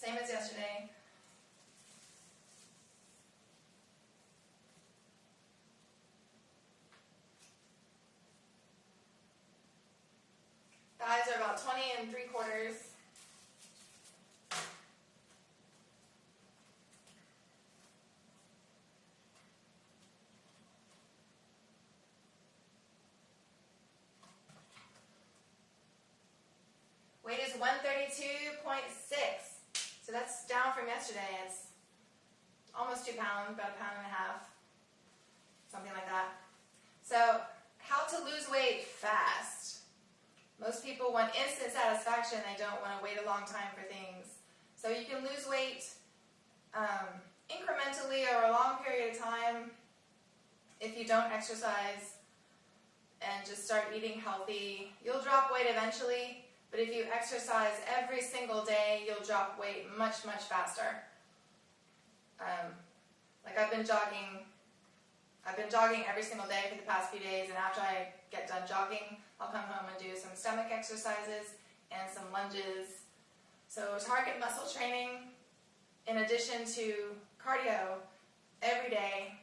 Same as yesterday. Thighs are about 20 3/4. Weight is 132.6. So that's down from yesterday. It's almost 2 pounds, about 1.5 pounds, something like that. So how to lose weight fast. Most people want instant satisfaction. They don't want to wait a long time for things. So you can lose weight incrementally over a long period of time if you don't exercise and just start eating healthy. You'll drop weight eventually, but if you exercise every single day, you'll drop weight much, much faster. Like I've been jogging every single day for the past few days, and after I get done jogging, I'll come home and do some stomach exercises and some lunges. So target muscle training in addition to cardio every day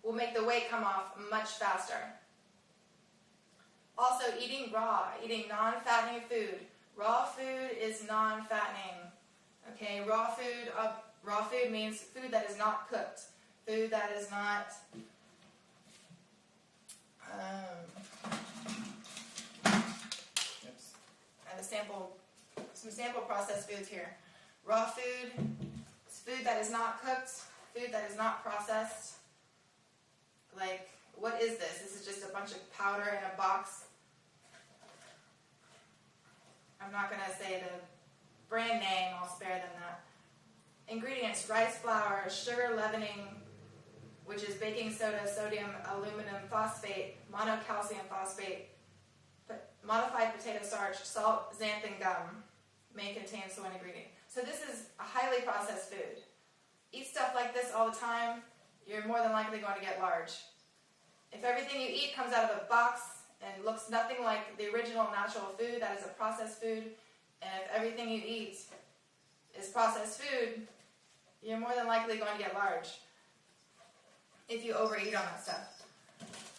will make the weight come off much faster. Also, eating raw, eating non-fattening food. Raw food is non-fattening. Okay, raw food means food that is not cooked, food that is not oops. I have some sample processed foods here. Raw food is food that is not cooked, food that is not processed. Like, what is this? This is just a bunch of powder in a box. I'm not going to say the brand name, I'll spare them that. Ingredients: rice flour, sugar leavening, which is baking soda, sodium, aluminum phosphate, monocalcium phosphate, modified potato starch, salt, xanthan gum may contain soy ingredient. So this is a highly processed food. Eat stuff like this all the time, you're more than likely going to get large. If everything you eat comes out of a box and looks nothing like the original natural food, that is a processed food, and if everything you eat is processed food, you're more than likely going to get large if you overeat on that stuff.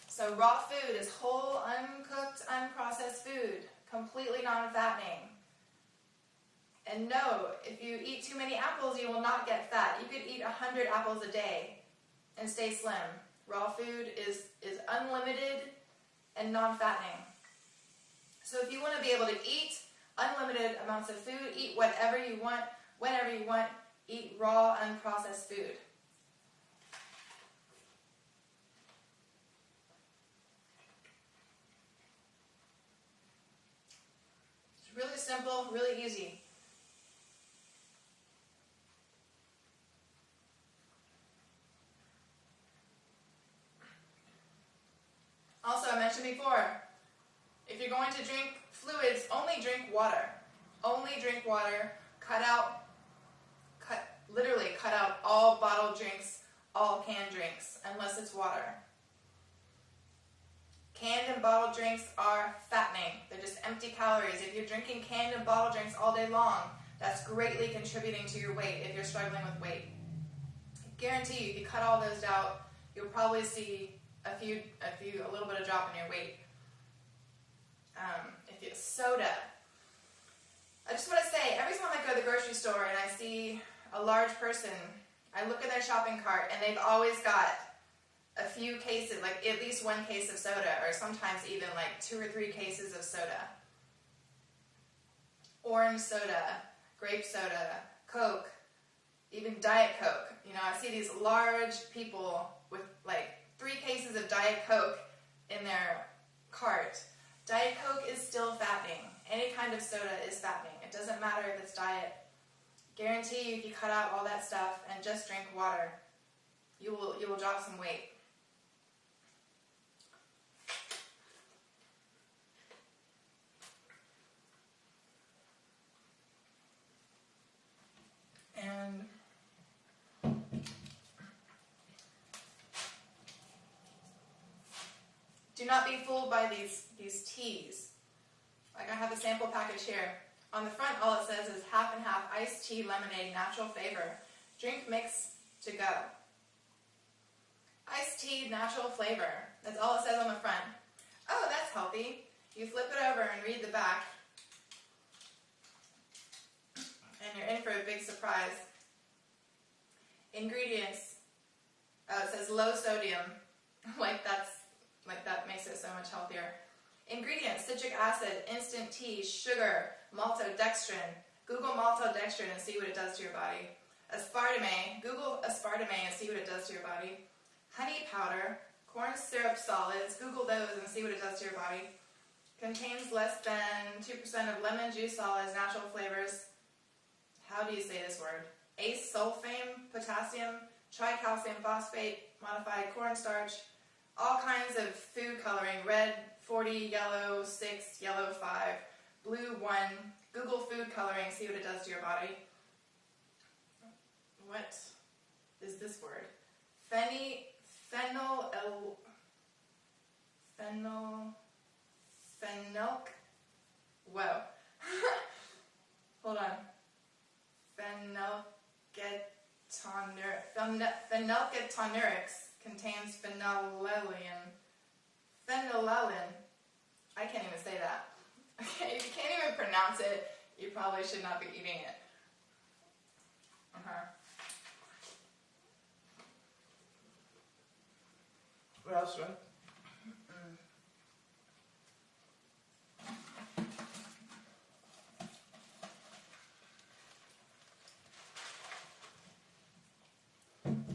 So raw food is whole, uncooked, unprocessed food, completely non-fattening. And no, if you eat too many apples, you will not get fat. You could eat 100 apples a day and stay slim. Raw food is unlimited and non-fattening. So if you want to be able to eat unlimited amounts of food, eat whatever you want, whenever you want, eat raw, unprocessed food. It's really simple, really easy. Also, I mentioned before, if you're going to drink fluids, only drink water. Only drink water. Literally cut out all bottled drinks, all canned drinks, unless it's water. Canned and bottled drinks are fattening. They're just empty calories. If you're drinking canned and bottled drinks all day long, that's greatly contributing to your weight if you're struggling with weight. I guarantee you, if you cut all those out, you'll probably see a little bit of drop in your weight. If it's soda. I just want to say, every time I go to the grocery store and I see a large person, I look at their shopping cart and they've always got a few cases, like at least one case of soda, or sometimes even like 2 or 3 cases of soda. Orange soda, grape soda, Coke, even Diet Coke. You know, I see these large people with like 3 cases of Diet Coke in their cart. Diet Coke is still fattening. Any kind of soda is fattening. It doesn't matter if it's diet. Guarantee you, if you cut out all that stuff and just drink water, you will drop some weight. And do not be fooled by these teas. Like I have a sample package here. On the front, all it says is half and half iced tea lemonade, natural flavor. Drink mix to go. Iced tea, natural flavor. That's all it says on the front. Oh, that's healthy. You flip it over and read the back, and you're in for a big surprise. Ingredients. Oh, it says low sodium. like that makes it so much healthier. Ingredients: citric acid, instant tea, sugar, maltodextrin. Google maltodextrin and see what it does to your body. Aspartame. Google aspartame and see what it does to your body. Honey powder, corn syrup solids. Google those and see what it does to your body. Contains less than 2% of lemon juice solids, natural flavors. How do you say this word? Acesulfame, potassium, tricalcium phosphate, modified cornstarch, all kinds of food coloring, red 40, yellow 6, yellow 5, blue 1. Google food coloring, see what it does to your body. What is this word? Whoa. Hold on. Phenylketonurics contains phenylalanine. I can't even say that. Okay, if you can't even pronounce it, you probably should not be eating it. What else, right?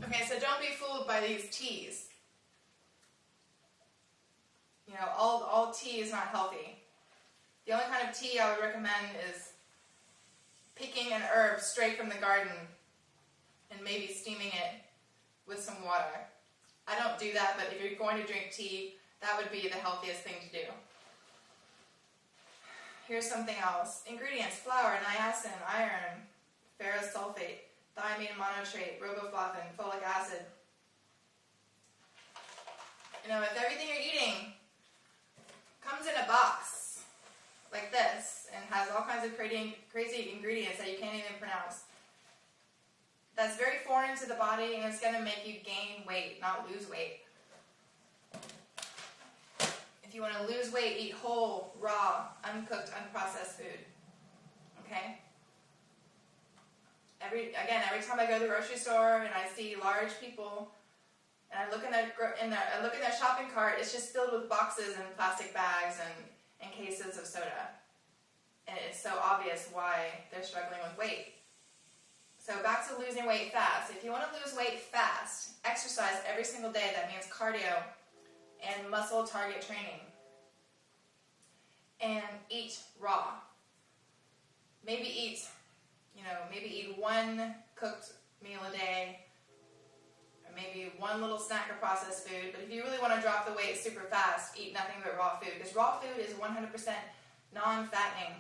Okay, so don't be fooled by these teas. You know, all tea is not healthy. The only kind of tea I would recommend is picking an herb straight from the garden and maybe steaming it with some water. I don't do that, but if you're going to drink tea, that would be the healthiest thing to do. Here's something else. Ingredients: flour, niacin, iron, ferrous sulfate, thiamine monotrate, riboflavin, folic acid. You know, if everything you're eating comes in a box like this and has all kinds of crazy ingredients that you can't even pronounce, that's very foreign to the body, and it's going to make you gain weight, not lose weight. If you want to lose weight, eat whole, raw, uncooked, unprocessed food. Okay? Every time I go to the grocery store and I see large people, and I look in their shopping cart, it's just filled with boxes and plastic bags and cases of soda. And it's so obvious why they're struggling with weight. So back to losing weight fast. If you want to lose weight fast, exercise every single day. That means cardio and muscle target training. And eat raw. Maybe eat one cooked meal a day, or maybe one little snack or processed food. But if you really want to drop the weight super fast, eat nothing but raw food, because raw food is 100% non-fattening.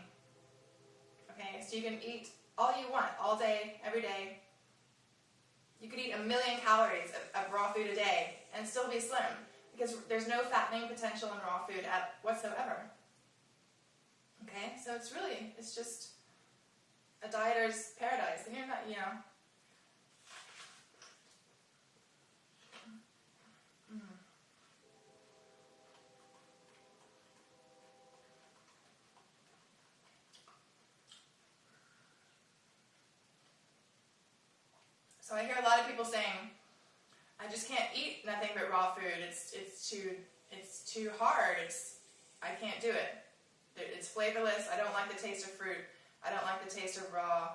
Okay, so you can eat all you want, all day, every day. You could eat 1 million calories of raw food a day and still be slim, because there's no fattening potential in raw food whatsoever. Okay, so it's just a dieter's paradise, and you're not, So I hear a lot of people saying, I just can't eat nothing but raw food. It's too hard. I can't do it. It's flavorless. I don't like the taste of fruit. I don't like the taste of raw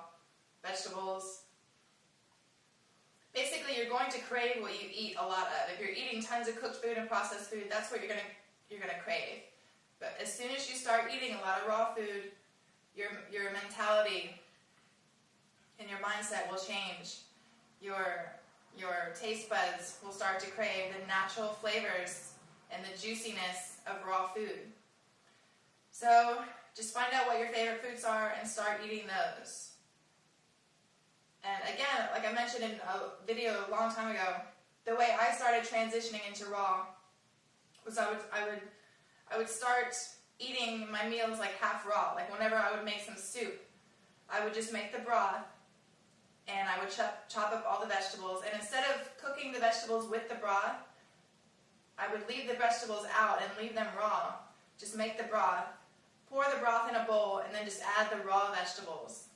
vegetables. Basically, you're going to crave what you eat a lot of. If you're eating tons of cooked food and processed food, that's what you're gonna crave. But as soon as you start eating a lot of raw food, your mentality and your mindset will change. Your taste buds will start to crave the natural flavors and the juiciness of raw food. So just find out what your favorite foods are and start eating those. And again, like I mentioned in a video a long time ago, the way I started transitioning into raw was I would start eating my meals like half raw. Like whenever I would make some soup, I would just make the broth, and I would chop up all the vegetables, and instead of cooking the vegetables with the broth, I would leave the vegetables out and leave them raw. Just make the broth, pour the broth in a bowl, and then just add the raw vegetables.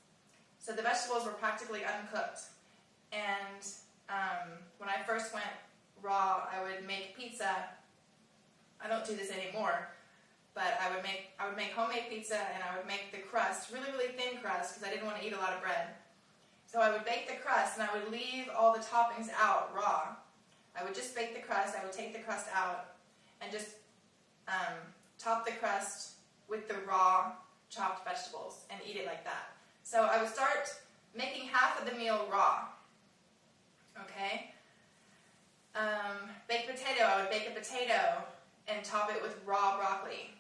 So the vegetables were practically uncooked. And when I first went raw, I would make pizza. I don't do this anymore, but I would make homemade pizza, and I would make the crust, really, really thin crust, because I didn't want to eat a lot of bread. So I would bake the crust, and I would leave all the toppings out raw. I would just bake the crust, I would take the crust out, and just top the crust with the raw chopped vegetables, and eat it like that. So I would start making half of the meal raw. Okay? Baked potato, I would bake a potato and top it with raw broccoli.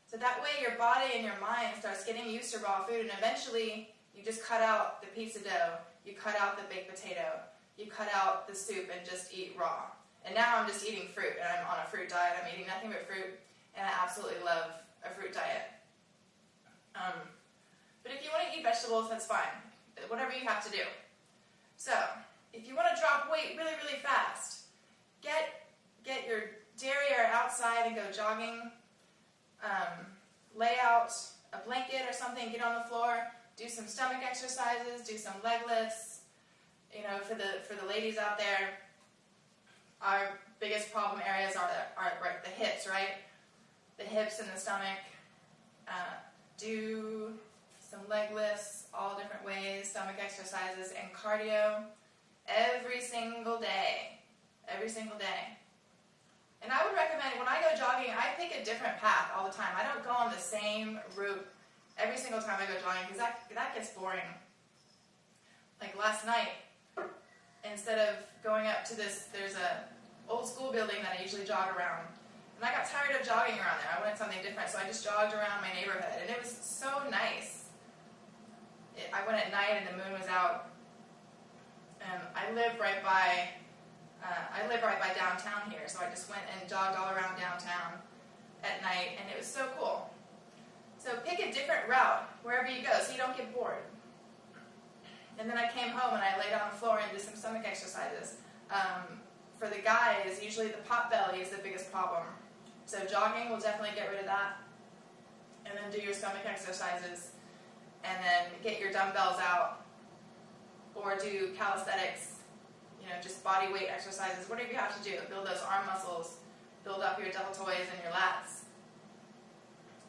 So that way your body and your mind starts getting used to raw food, and eventually you just cut out the pizza dough, you cut out the baked potato, you cut out the soup and just eat raw. And now I'm just eating fruit, and I'm on a fruit diet. I'm eating nothing but fruit, and I absolutely love a fruit diet. But if you want to eat vegetables, that's fine. Whatever you have to do. So, if you want to drop weight really, really fast, get your derriere outside and go jogging. Lay out a blanket or something, get on the floor, do some stomach exercises, do some leg lifts. You know, for the ladies out there, our biggest problem areas are right, the hips, right? The hips and the stomach. Do some leg lifts, all different ways, stomach exercises, and cardio every single day. Every single day. And I would recommend, when I go jogging, I pick a different path all the time. I don't go on the same route every single time I go jogging, because that gets boring. Like last night, instead of going up to this, there's a old school building that I usually jog around. And I got tired of jogging around there. I wanted something different, so I just jogged around my neighborhood. And it was so nice. I went at night and the moon was out. I live right by downtown here, so I just went and jogged all around downtown at night, and it was so cool. So pick a different route wherever you go so you don't get bored. And then I came home and I laid on the floor and did some stomach exercises. For the guys, usually the pot belly is the biggest problem. So jogging will definitely get rid of that. And then do your stomach exercises. And then get your dumbbells out. Or do calisthenics. You know, just body weight exercises. Whatever you have to do. Build those arm muscles. Build up your deltoids and your lats.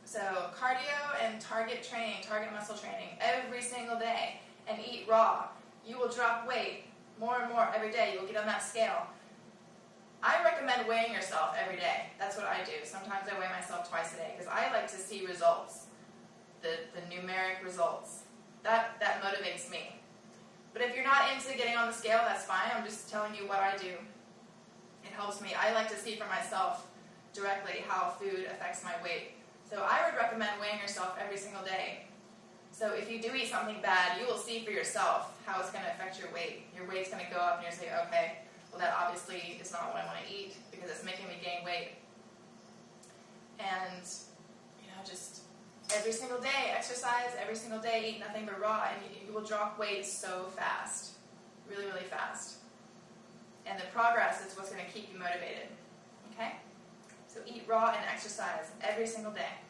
So cardio and target training, target muscle training every single day. And eat raw. You will drop weight more and more every day. You will get on that scale. I recommend weighing yourself every day. That's what I do. Sometimes I weigh myself twice a day because I like to see results, the numeric results. That motivates me. But if you're not into getting on the scale, that's fine. I'm just telling you what I do. It helps me. I like to see for myself directly how food affects my weight. So I would recommend weighing yourself every single day. So if you do eat something bad, you will see for yourself how it's going to affect your weight. Your weight's going to go up and you'll say, okay, well that obviously is not what I want to eat because it's making me gain weight. And, you know, just every single day, exercise, every single day, eat nothing but raw, and you will drop weight so fast. Really, really fast. And the progress is what's going to keep you motivated. Okay? So eat raw and exercise every single day.